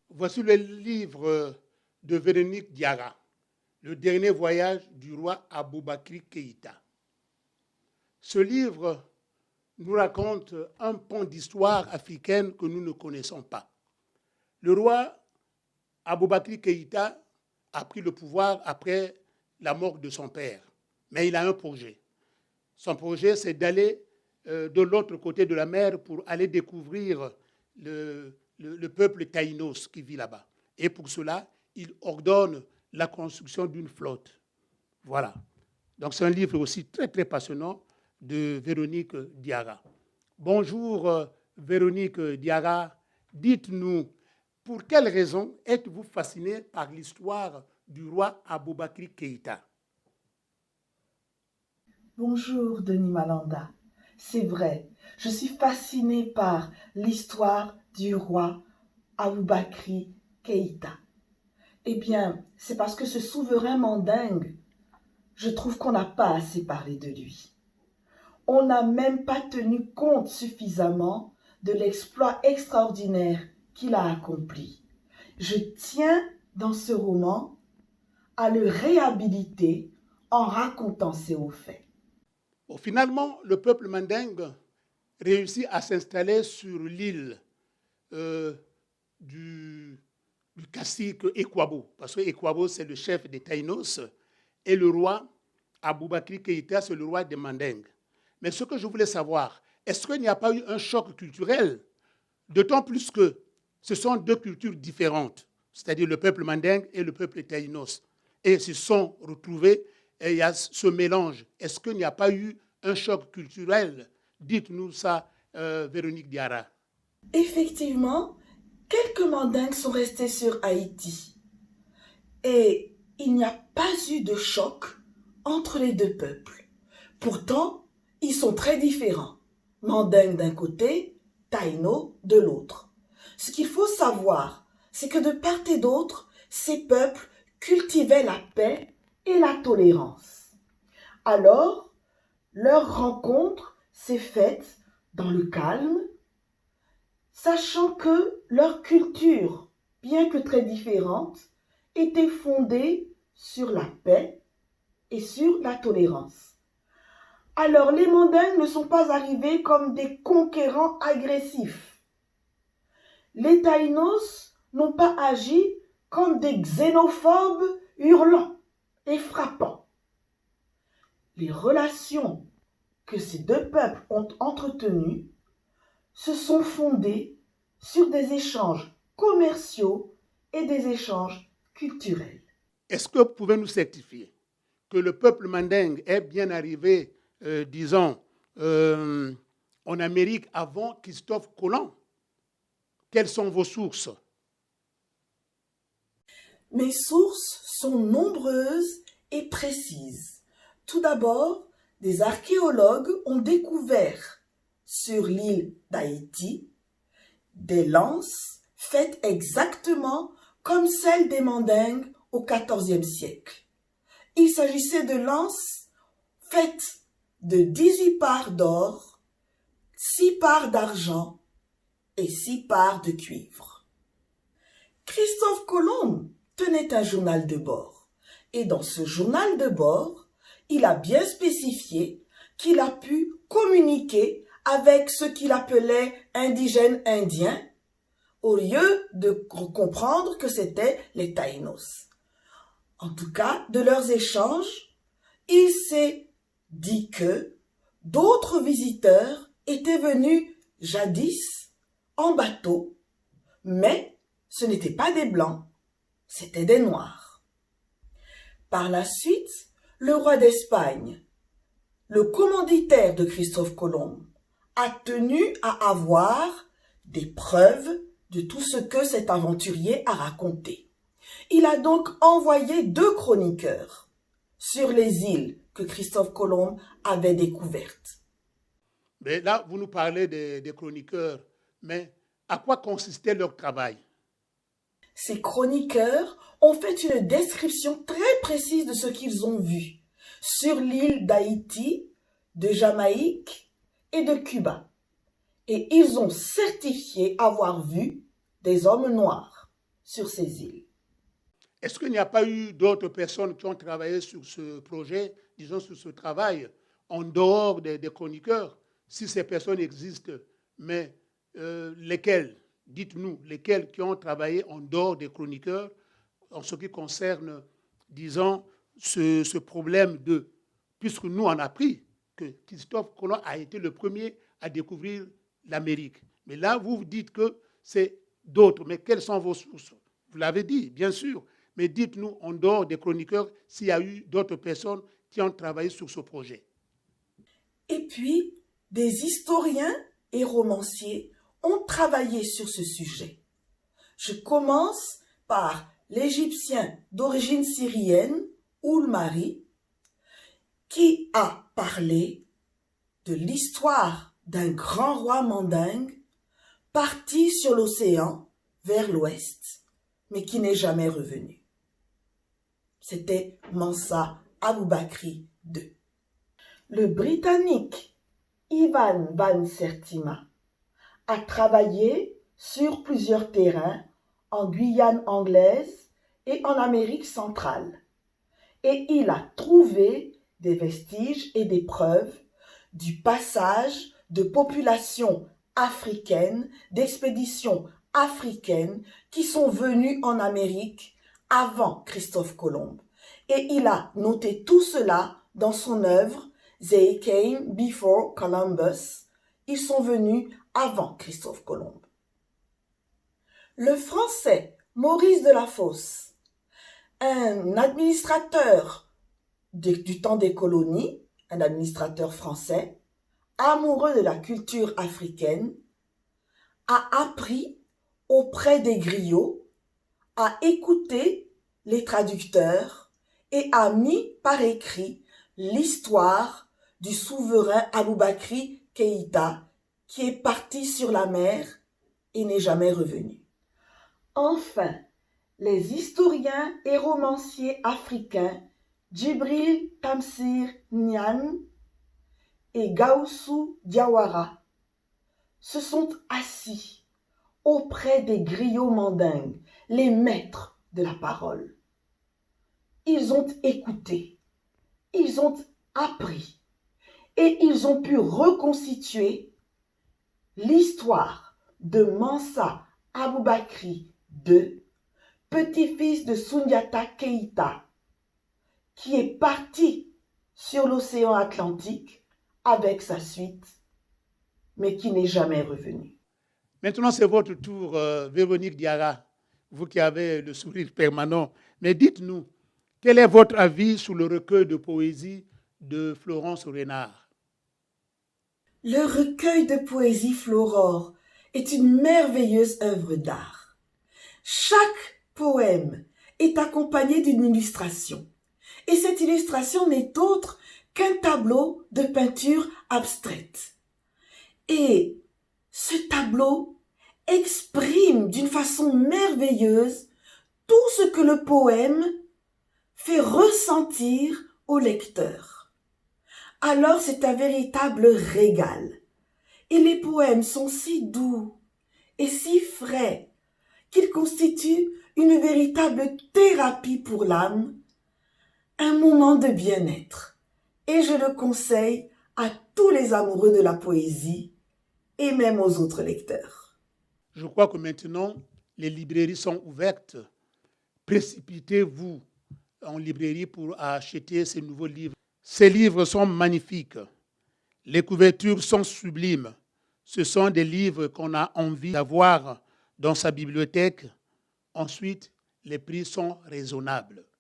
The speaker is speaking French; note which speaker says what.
Speaker 1: Voici le livre de Véronique Diarra, Le dernier voyage du roi Aboubakry Keïta. Ce livre nous raconte un pan d'histoire africaine que nous ne connaissons pas. Le roi Aboubakry Keïta a pris le pouvoir après la mort de son père, mais il a un projet. Son projet, c'est d'aller de l'autre côté de la mer pour aller découvrir le peuple taïnos qui vit là-bas. Et pour cela, il ordonne la construction d'une flotte. Voilà. Donc c'est un livre aussi très, très passionnant de Véronique Diarra. Bonjour Véronique Diarra. Dites-nous, pour quelle raison êtes-vous fascinée par l'histoire du roi Aboubakry Keïta?
Speaker 2: Bonjour Denis Malanda. C'est vrai, je suis fascinée par l'histoire du roi Aboubakry Keïta. Eh bien, c'est parce que ce souverain mandingue, je trouve qu'on n'a pas assez parlé de lui. On n'a même pas tenu compte suffisamment de l'exploit extraordinaire qu'il a accompli. Je tiens dans ce roman à le réhabiliter en racontant ses hauts faits.
Speaker 1: Bon, finalement, le peuple mandingue réussit à s'installer sur l'île euh, du, du cacique Ekwabo, parce que Ekwabo, c'est le chef des Taïnos, et le roi Aboubakry Keïta, c'est le roi des Mandingues. Mais ce que je voulais savoir, est-ce qu'il n'y a pas eu un choc culturel, d'autant plus que ce sont deux cultures différentes, c'est-à-dire le peuple mandingue et le peuple taïnos, et ils se sont retrouvés, et il y a ce mélange. Est-ce qu'il n'y a pas eu un choc culturel? Dites-nous ça, Véronique Diarra.
Speaker 2: Effectivement, quelques mandingues sont restés sur Haïti et il n'y a pas eu de choc entre les deux peuples. Pourtant, ils sont très différents. Mandingues d'un côté, Taïno de l'autre. Ce qu'il faut savoir, c'est que de part et d'autre, ces peuples cultivaient la paix et la tolérance. Alors, leur rencontre s'est faite dans le calme, sachant que leur culture, bien que très différente, était fondée sur la paix et sur la tolérance. Alors les Mandingues ne sont pas arrivés comme des conquérants agressifs. Les Taïnos n'ont pas agi comme des xénophobes hurlants et frappants. Les relations que ces deux peuples ont entretenues se sont fondées sur des échanges commerciaux et des échanges culturels.
Speaker 1: Est-ce que vous pouvez nous certifier que le peuple mandingue est bien arrivé, disons, en Amérique avant Christophe Colomb? Quelles sont vos sources?
Speaker 2: Mes sources sont nombreuses et précises. Tout d'abord, des archéologues ont découvert sur l'île d'Haïti des lances faites exactement comme celles des Mandingues au XIVe siècle. Il s'agissait de lances faites de 18 parts d'or, 6 parts d'argent et 6 parts de cuivre. Christophe Colomb tenait un journal de bord. Et dans ce journal de bord, il a bien spécifié qu'il a pu communiquer avec ce qu'il appelait indigènes indiens, au lieu de comprendre que c'était les Taïnos. En tout cas, de leurs échanges, il s'est dit que d'autres visiteurs étaient venus jadis en bateau, mais ce n'étaient pas des blancs, c'étaient des noirs. Par la suite, le roi d'Espagne, le commanditaire de Christophe Colomb, a tenu à avoir des preuves de tout ce que cet aventurier a raconté. Il a donc envoyé 2 chroniqueurs sur les îles que Christophe Colomb avait découvertes.
Speaker 1: Mais là, vous nous parlez des chroniqueurs, mais à quoi consistait leur travail?
Speaker 2: Ces chroniqueurs ont fait une description très précise de ce qu'ils ont vu sur l'île d'Haïti, de Jamaïque et de Cuba. Et ils ont certifié avoir vu des hommes noirs. sur ces îles.
Speaker 1: Est-ce qu'il n'y a pas eu d'autres personnes qui ont travaillé sur ce projet, disons sur ce travail, en dehors des chroniqueurs, si ces personnes existent, mais lesquelles, dites-nous, lesquelles qui ont travaillé en dehors des chroniqueurs en ce qui concerne, disons, ce problème puisque nous on a appris que Christophe Colomb a été le premier à découvrir l'Amérique. Mais là, vous dites que c'est d'autres. Mais quelles sont vos sources? Vous l'avez dit, bien sûr. Mais dites-nous, en dehors des chroniqueurs, s'il y a eu d'autres personnes qui ont travaillé sur ce projet.
Speaker 2: Et puis, des historiens et romanciers ont travaillé sur ce sujet. Je commence par l'Égyptien d'origine syrienne, Oul-Mari, qui a parlé de l'histoire d'un grand roi mandingue parti sur l'océan vers l'ouest, mais qui n'est jamais revenu. C'était Mansa Aboubakri II. Le Britannique Ivan Van Sertima a travaillé sur plusieurs terrains en Guyane anglaise et en Amérique centrale. Et il a trouvé des vestiges et des preuves du passage de populations africaines, d'expéditions africaines qui sont venues en Amérique avant Christophe Colomb. Et il a noté tout cela dans son œuvre They Came Before Columbus. Ils sont venus avant Christophe Colomb. Le Français Maurice Delafosse, un administrateur du temps des colonies, un administrateur français, amoureux de la culture africaine, a appris auprès des griots, a écouté les traducteurs et a mis par écrit l'histoire du souverain Aboubakri Keïta qui est parti sur la mer et n'est jamais revenu. Enfin, les historiens et romanciers africains Djibril Tamsir Niane et Gaussou Diawara se sont assis auprès des griots mandingues, les maîtres de la parole. Ils ont écouté, ils ont appris et ils ont pu reconstituer l'histoire de Mansa Aboubakri II, petit-fils de Soundiata Keïta, qui est parti sur l'océan Atlantique avec sa suite, mais qui n'est jamais revenu.
Speaker 1: Maintenant, c'est votre tour, Véronique Diarra, vous qui avez le sourire permanent. Mais dites-nous, quel est votre avis sur le recueil de poésie de Florence Renard?
Speaker 2: Le recueil de poésie Florore est une merveilleuse œuvre d'art. Chaque poème est accompagné d'une illustration. Et cette illustration n'est autre qu'un tableau de peinture abstraite. Et ce tableau exprime d'une façon merveilleuse tout ce que le poème fait ressentir au lecteur. Alors c'est un véritable régal. Et les poèmes sont si doux et si frais qu'ils constituent une véritable thérapie pour l'âme, un moment de bien-être. Et je le conseille à tous les amoureux de la poésie et même aux autres lecteurs.
Speaker 1: Je crois que maintenant, les librairies sont ouvertes. Précipitez-vous en librairie pour acheter ces nouveaux livres. Ces livres sont magnifiques. Les couvertures sont sublimes. Ce sont des livres qu'on a envie d'avoir dans sa bibliothèque. Ensuite, les prix sont raisonnables.